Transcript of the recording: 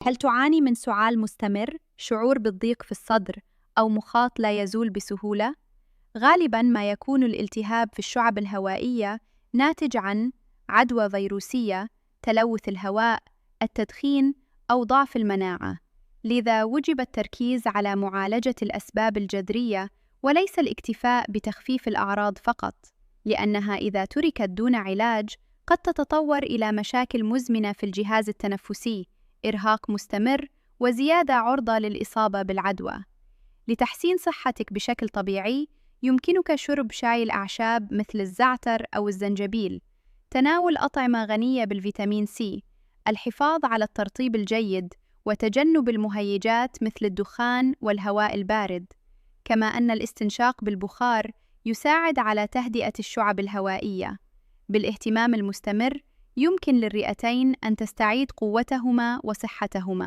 هل تعاني من سعال مستمر، شعور بالضيق في الصدر، أو مخاط لا يزول بسهولة؟ غالباً ما يكون الالتهاب في الشعب الهوائية ناتج عن عدوى فيروسية، تلوث الهواء، التدخين، أو ضعف المناعة. لذا وجب التركيز على معالجة الأسباب الجذرية وليس الاكتفاء بتخفيف الأعراض فقط، لأنها إذا تركت دون علاج قد تتطور إلى مشاكل مزمنة في الجهاز التنفسي، إرهاق مستمر، وزيادة عرضة للإصابة بالعدوى. لتحسين صحتك بشكل طبيعي، يمكنك شرب شاي الأعشاب مثل الزعتر أو الزنجبيل، تناول أطعمة غنية بالفيتامين سي، الحفاظ على الترطيب الجيد، وتجنب المهيجات مثل الدخان والهواء البارد. كما أن الاستنشاق بالبخار يساعد على تهدئة الشعب الهوائية. بالاهتمام المستمر، يمكن للرئتين أن تستعيد قوتهما وصحتهما.